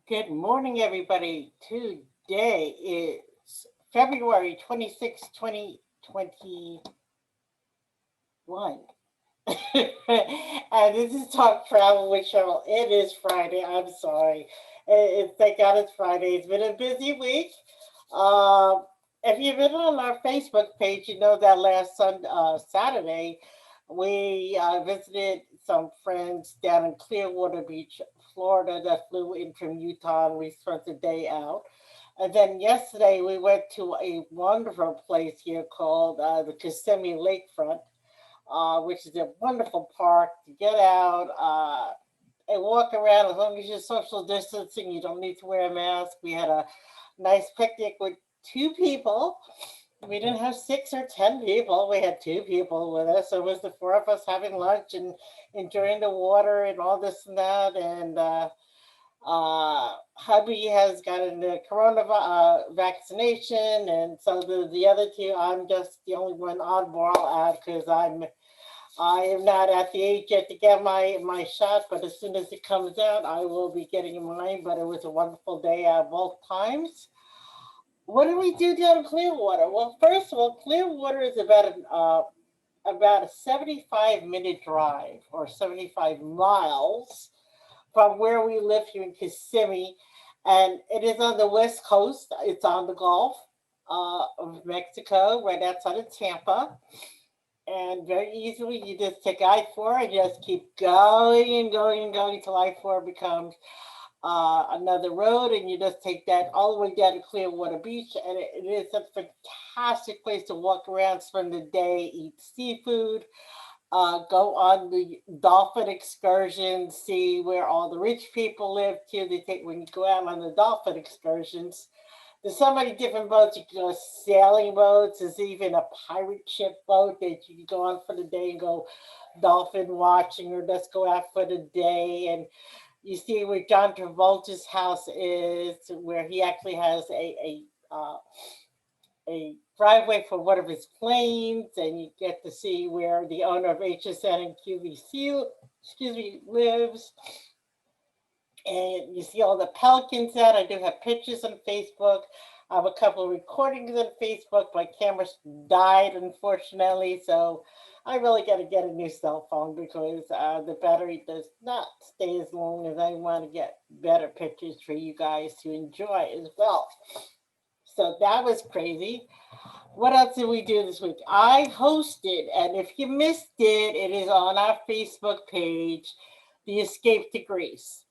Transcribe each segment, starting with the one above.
Good morning, everybody. Today is February 26th, 2021. And this is Talk Travel with Cheryl. It is Friday. I'm sorry. Thank God it's Friday. It's been a busy week. Um, if you've been on our Facebook page, you know that Saturday, we visited some friends down in Clearwater Beach, Florida, that flew in from Utah, and we spent the day out. And then yesterday, we went to a wonderful place here called the Kissimmee Lakefront, which is a wonderful park to get out and walk around. As long as you're social distancing, you don't need to wear a mask. We had a nice picnic with two people. We didn't have 6 or 10 people. We had two people with us. So it was the four of us having lunch and enjoying the water and all this and that. And hubby has gotten the corona vaccination, and so the other two, I'm just the only one oddball out because I am not at the age yet to get my shot, but as soon as it comes out, I will be getting mine. But it was a wonderful day at both times. What did we do down in Clearwater? Well, first of all, Clearwater is about a 75-minute drive or 75 miles from where we live here in Kissimmee, and it is on the west coast. It's on the Gulf of Mexico, right outside of Tampa, and very easily you just take I-4 and just keep going and going and going till I-4 becomes another road, and you just take that all the way down to Clearwater Beach, and it is a fantastic place to walk around, spend the day, eat seafood, go on the dolphin excursions, see where all the rich people live too. They take when you go out on the dolphin excursions. There's so many different boats. You can go sailing boats. There's even a pirate ship boat that you can go on for the day and go dolphin watching, or just go out for the day. And you see where John Travolta's house is, where he actually has a driveway for one of his planes, and you get to see where the owner of HSN and QVC, lives. And you see all the pelicans out. I do have pictures on Facebook. I have a couple of recordings on Facebook. My camera died, unfortunately, so I really got to get a new cell phone because the battery does not stay as long as I want to get better pictures for you guys to enjoy as well. So that was crazy. What else did we do this week? I hosted, and if you missed it, it is on our Facebook page, The Escape to Greece,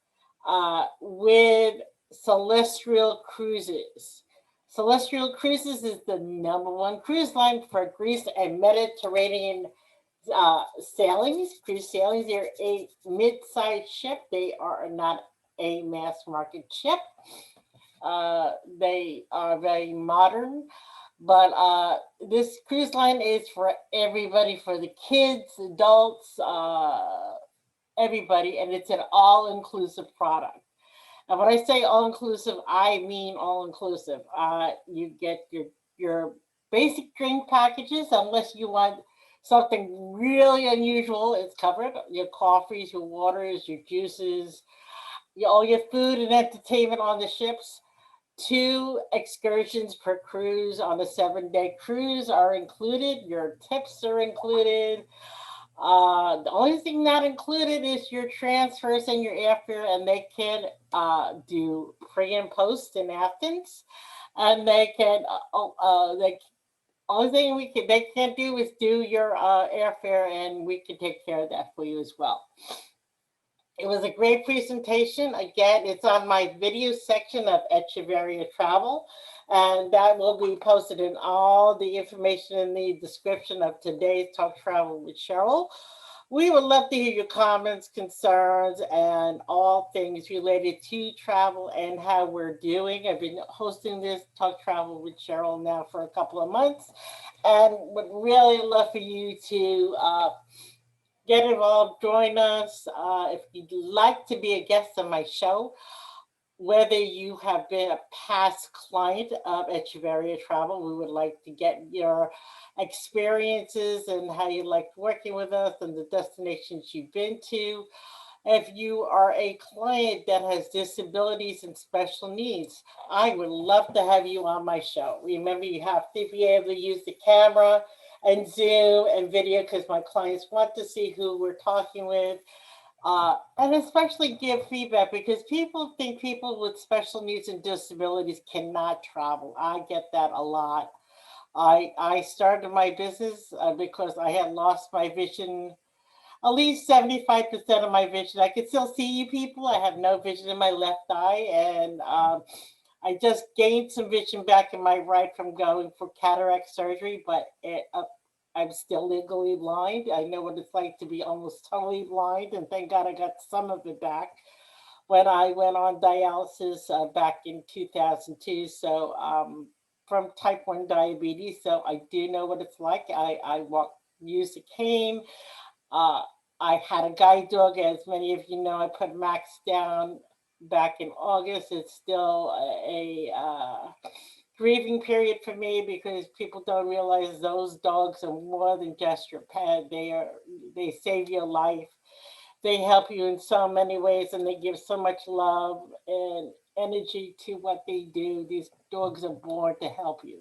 with Celestial Cruises. Celestial Cruises is the number one cruise line for Greece and Mediterranean cruise sailings. They're a mid-sized ship. They are not a mass market ship. They are very modern, but this cruise line is for everybody, for the kids, adults, everybody, and it's an all-inclusive product. And when I say all-inclusive, I mean all-inclusive. You get your basic drink packages, unless you want something really unusual. It's covered. Your coffees, your waters, your juices, all your food and entertainment on the ships. Two excursions per cruise on a 7-day cruise are included. Your tips are included. The only thing not included is your transfers and your airfare, and they can do pre and post in Athens, and they can. The only thing they can't do is do your airfare, and we can take care of that for you as well. It was a great presentation. Again, it's on my video section of Echevarria Travel, and that will be posted in all the information in the description of today's Talk Travel with Cheryl. We would love to hear your comments, concerns, and all things related to travel and how we're doing. I've been hosting this Talk Travel with Cheryl now for a couple of months, and would really love for you to get involved, join us. If you'd like to be a guest on my show, whether you have been a past client of Echevarria Travel, we would like to get your experiences and how you liked working with us and the destinations you've been to. If you are a client that has disabilities and special needs, I would love to have you on my show. Remember, you have to be able to use the camera and Zoom and video because my clients want to see who we're talking with. And especially give feedback because people think people with special needs and disabilities cannot travel. I get that a lot. I started my business because I had lost my vision, at least 75% of my vision. I can still see you people. I have no vision in my left eye. And I just gained some vision back in my right from going for cataract surgery, but I'm still legally blind. I know what it's like to be almost totally blind. And thank God I got some of it back when I went on dialysis back in 2002. So, from type 1 diabetes. So I do know what it's like. I walk, use a cane. uh, I had a guide dog, as many of you know. I put Max down back in August. It's still a grieving period for me because people don't realize those dogs are more than just your pet. They save your life. They help you in so many ways, and they give so much love and energy to what they do. These dogs are born to help you.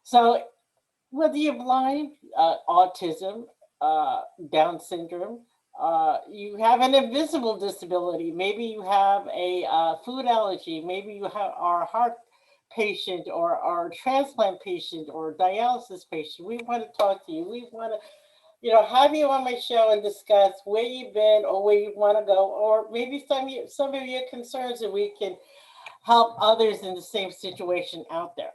So whether you're blind, autism, Down syndrome, you have an invisible disability, maybe you have a food allergy, maybe you are a heart patient or a transplant patient or a dialysis patient, we want to talk to you. We want to, have you on my show and discuss where you've been or where you want to go, or maybe some of your concerns, and we can help others in the same situation out there.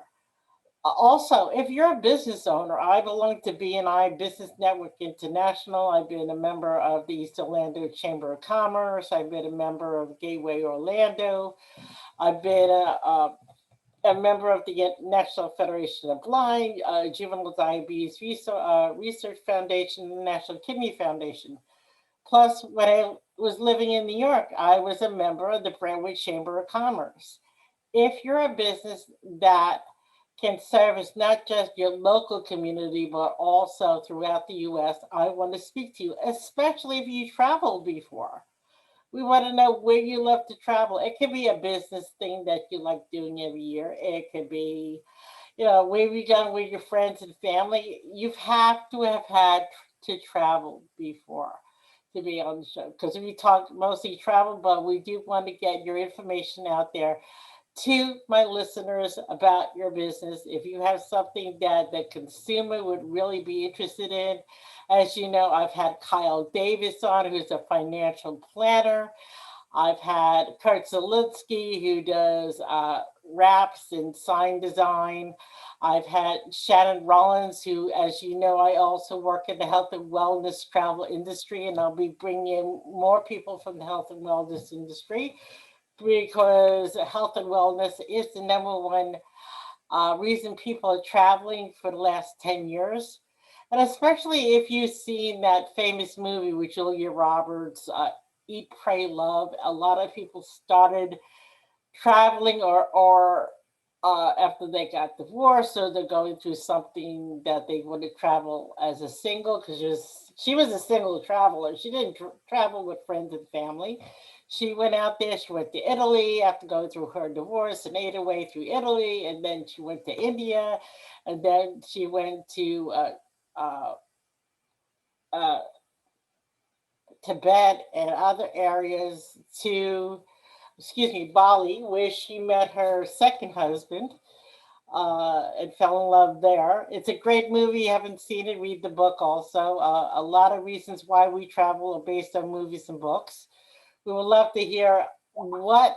Also, if you're a business owner, I belong to BNI Business Network International. I've been a member of the East Orlando Chamber of Commerce. I've been a member of Gateway Orlando. I've been a member of the National Federation of Blind, Juvenile Diabetes Research Foundation, and the National Kidney Foundation. Plus, when I was living in New York, I was a member of the Broadway Chamber of Commerce. If you're a business that can service not just your local community, but also throughout the US, I want to speak to you, especially if you traveled before. We want to know where you love to travel. It could be a business thing that you like doing every year. It could be, where you going with your friends and family. You have to have had to travel before to be on the show. Because we talk mostly travel, but we do want to get your information out there to my listeners about your business. If you have something that the consumer would really be interested in, as you know, I've had Kyle Davis on, who's a financial planner. I've had Kurt Zelinsky, who does wraps and sign design. I've had Shannon Rollins, who, as you know, I also work in the health and wellness travel industry, and I'll be bringing in more people from the health and wellness industry because health and wellness is the number one reason people are traveling for the last 10 years. And especially if you've seen that famous movie with Julia Roberts, Eat, Pray, Love, a lot of people started traveling or after they got divorced, or they're going through something that they want to travel as a single because she was a single traveler. She didn't travel with friends and family. She went out there. She went to Italy after going through her divorce and ate her way through Italy, and then she went to India, and then she went to uh, uh, Tibet and other areas to, excuse me, Bali, where she met her second husband and fell in love there. It's a great movie. You haven't seen it, read the book also. A lot of reasons why we travel are based on movies and books. We would love to hear what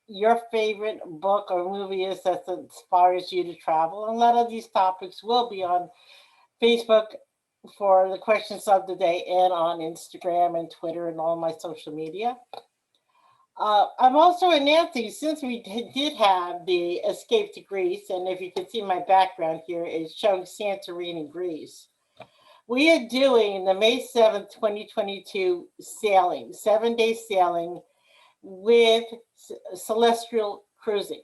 your favorite book or movie is that inspires you to travel. And a lot of these topics will be on Facebook for the questions of the day and on Instagram and Twitter and all my social media. I'm also announcing, since we did have the escape to Greece, and if you can see my background here is showing Santorini, Greece. We are doing the May 7th, 2022 sailing, 7-day sailing with Celestial Cruising.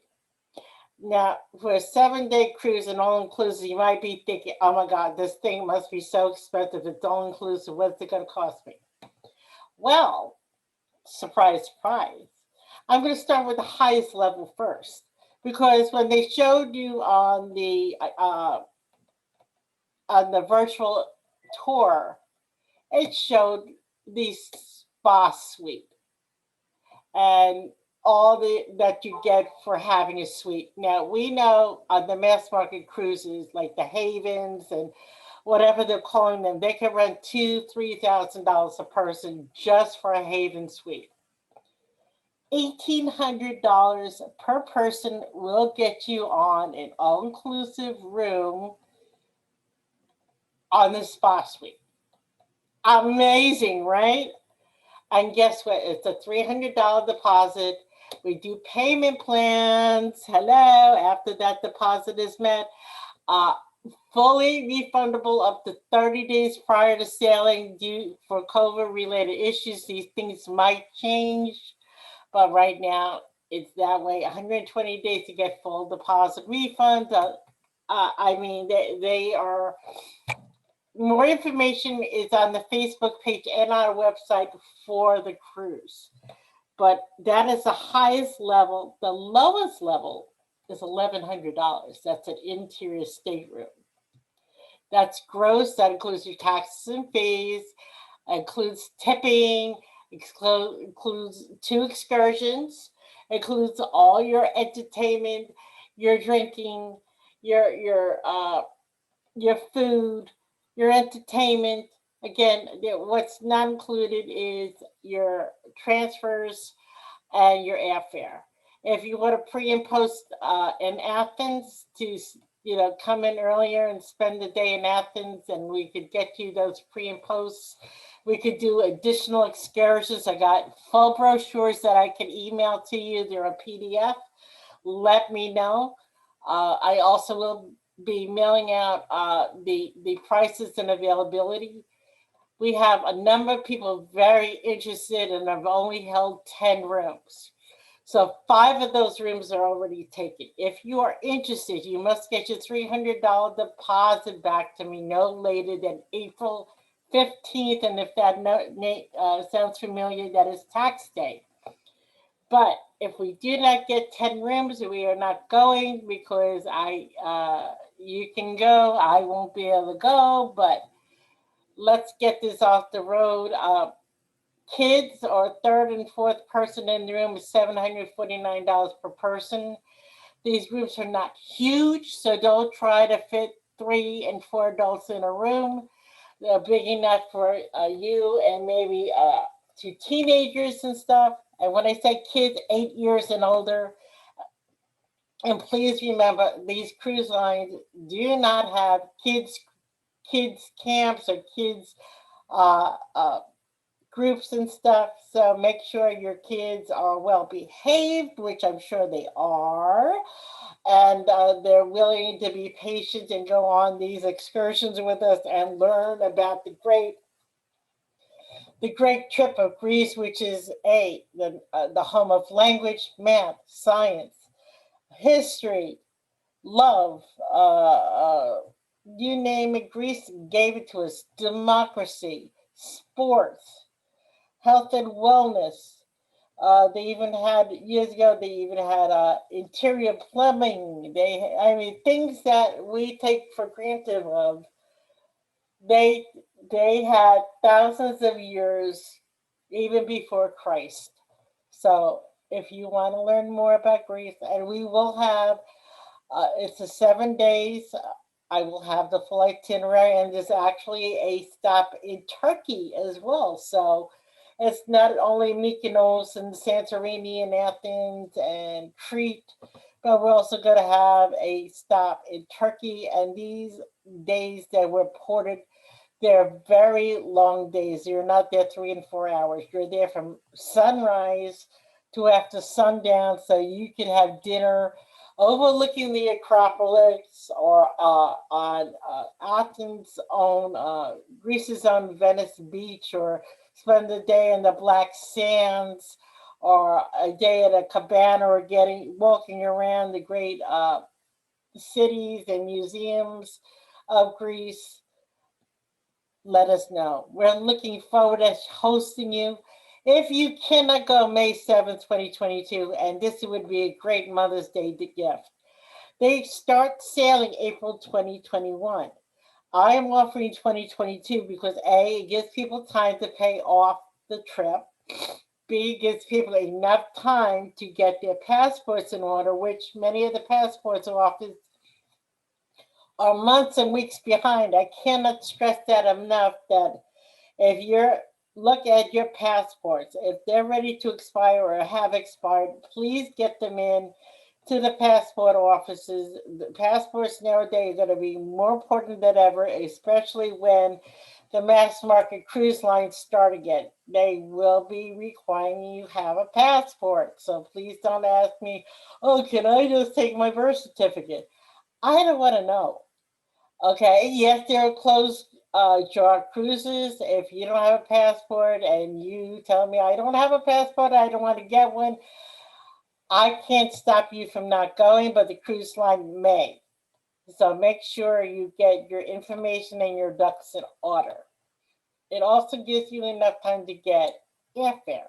Now, for a 7-day cruise and all inclusive, you might be thinking, oh my God, this thing must be so expensive. It's all inclusive. What's it going to cost me? Well, surprise, surprise. I'm going to start with the highest level first because when they showed you on the virtual tour, it showed the spa suite and all the that you get for having a suite. Now we know on the mass market cruises like the Havens and whatever they're calling them, they can rent $2,000-3,000 a person just for a Haven suite. $1,800 per person will get you on an all-inclusive room on the spa suite. Amazing, right? And guess what? It's a $300 deposit. We do payment plans. Hello, after that deposit is met. Uh, Fully refundable up to 30 days prior to sailing due for COVID related issues. These things might change, but right now it's that way. 120 days to get full deposit refunds. I mean, they are. More information is on the Facebook page and our website for the cruise. But that is the highest level. The lowest level is $1,100. That's an interior stateroom. That's gross. That includes your taxes and fees, includes tipping, includes 2 excursions, includes all your entertainment, your drinking, your food, your entertainment. Again, what's not included is your transfers and your airfare. If you want to pre and post in Athens to come in earlier and spend the day in Athens, and we could get you those pre and posts. We could do additional excursions. I got full brochures that I can email to you. They're a PDF. Let me know. I also will be mailing out the prices and availability. We have a number of people very interested, and I've only held 10 rooms. So 5 of those rooms are already taken. If you are interested, you must get your $300 deposit back to me no later than April 15th. And if that sounds familiar, that is tax day. But if we do not get 10 rooms, we are not going because you can go. I won't be able to go, but let's get this off the road. Kids or third and fourth person in the room is $749 per person. These rooms are not huge, so don't try to fit 3 and 4 adults in a room. They're big enough for you and maybe 2 teenagers and stuff. And when I say kids, 8 years and older. And please remember, these cruise lines do not have kids camps or kids groups and stuff. So make sure your kids are well behaved, which I'm sure they are. And they're willing to be patient and go on these excursions with us and learn about the great trip of Greece, which is the home of language, math, science, history, love, you name it. Greece gave it to us. Democracy, sports, health and wellness. They even had years ago. They even had interior plumbing. I mean, things that we take for granted of. They they had thousands of years, even before Christ. So, if you want to learn more about Greece, and we will have, it's a 7 days. I will have the full itinerary, and there's actually a stop in Turkey as well. So it's not only Mykonos and Santorini and Athens and Crete, but we're also going to have a stop in Turkey. And these days that were ported, they're very long days. You're not there 3 and 4 hours. You're there from sunrise to after sundown, so you can have dinner overlooking the Acropolis or on Athens' own, Greece's own Venice Beach, or spend the day in the Black Sands, or a day at a cabana, or walking around the great cities and museums of Greece. Let us know. We're looking forward to hosting you. If you cannot go May 7th, 2022, and this would be a great Mother's Day gift, they start sailing April 2021. I am offering 2022 because A, it gives people time to pay off the trip. B, gives people enough time to get their passports in order, which many of the passports offices are months and weeks behind. I cannot stress that enough that if you're look at your passports, if they're ready to expire or have expired, please get them in to the passport offices. The passports nowadays are going to be more important than ever, especially when the mass market cruise lines start again. They will be requiring you have a passport. So please don't ask me, oh, can I just take my birth certificate? I don't want to know. Okay, yes, there are closed jaw cruises. If you don't have a passport and you tell me I don't have a passport, I don't want to get one, I can't stop you from not going, but the cruise line may. So make sure you get your information and your ducks in order. It also gives you enough time to get airfare.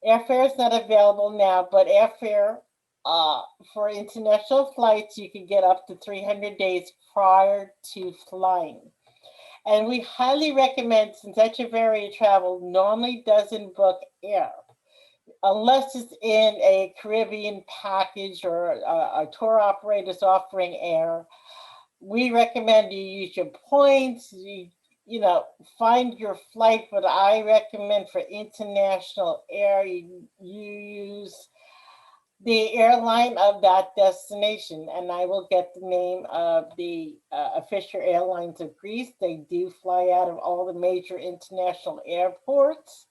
Airfare is not available now, but airfare uh, for international flights, you can get up to 300 days prior to flying. And we highly recommend, since Echevarria Travel normally doesn't book air, unless it's in a Caribbean package or a tour operator's offering air, we recommend you use your points. Find your flight. But I recommend for international air, you use the airline of that destination. And I will get the name of the official airlines of Greece. They do fly out of all the major international airports.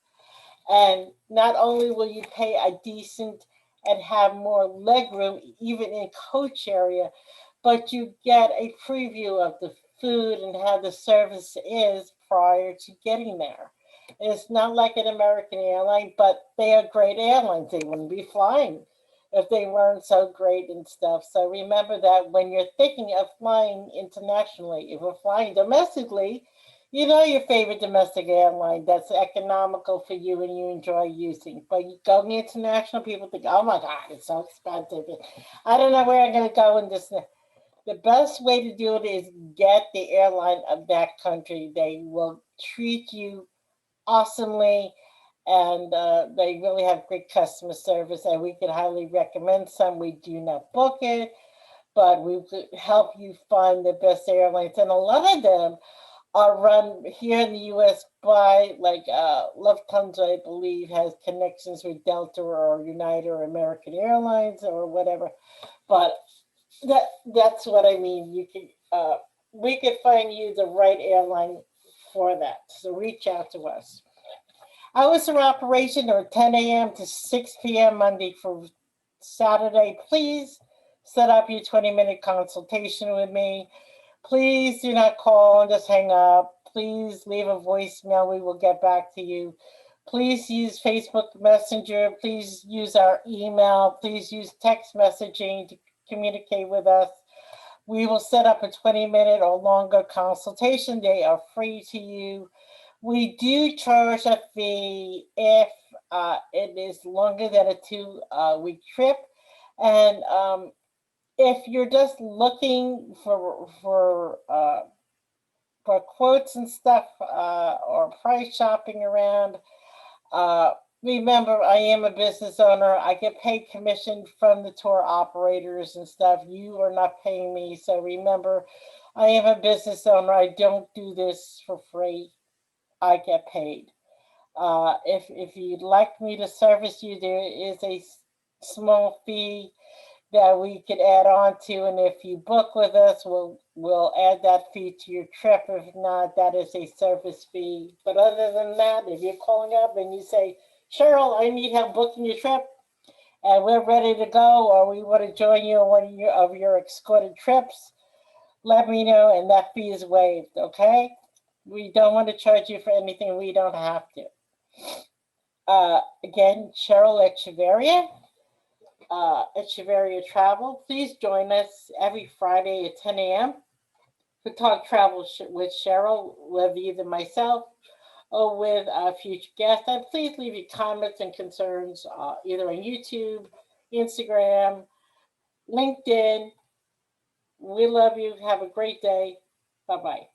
And not only will you pay a decent and have more legroom, even in coach area, but you get a preview of the food and how the service is prior to getting there. It's not like an American airline, but they are great airlines. They wouldn't be flying if they weren't so great and stuff. So remember that when you're thinking of flying internationally, if we're flying domestically, you know your favorite domestic airline that's economical for you and you enjoy using. But you go international, people think, oh my God, it's so expensive. I don't know where I'm going to go in this. The best way to do it is get the airline of that country. They will treat you awesomely, and they really have great customer service. And we can highly recommend some. We do not book it, but we could help you find the best airlines. And a lot of them are run here in the U.S. by like Lufthansa, I believe, has connections with Delta or United or American Airlines or whatever. But that's what I mean. You can we could find you the right airline for that. So reach out to us. Hours of operation are 10 a.m. to 6 p.m. Monday for Saturday. Please set up your 20-minute consultation with me. Please do not call and just hang up. Please leave a voicemail. We will get back to you. Please use Facebook Messenger. Please use our email. Please use text messaging to communicate with us. We will set up a 20-minute or longer consultation. They are free to you. We do charge a fee if it is longer than a 2 week trip. And if you're just looking for quotes and stuff or price shopping around, uh, remember, I am a business owner. I get paid commission from the tour operators and stuff. You are not paying me. So remember, I am a business owner. I don't do this for free. I get paid. If you'd like me to service you, there is a small fee that we could add on to, and if you book with us, we'll add that fee to your trip. If not, that is a service fee. But other than that, if you're calling up and you say, Cheryl, I need help booking your trip, and we're ready to go, or we want to join you on one of your escorted trips, let me know, and that fee is waived. Okay? We don't want to charge you for anything we don't have to. Again, Cheryl Echevarria, Echevarria Travel. Please join us every Friday at 10 a.m. to talk travel with Cheryl, with either myself or with future guests. And please leave your comments and concerns either on YouTube, Instagram, LinkedIn. We love you. Have a great day. Bye bye.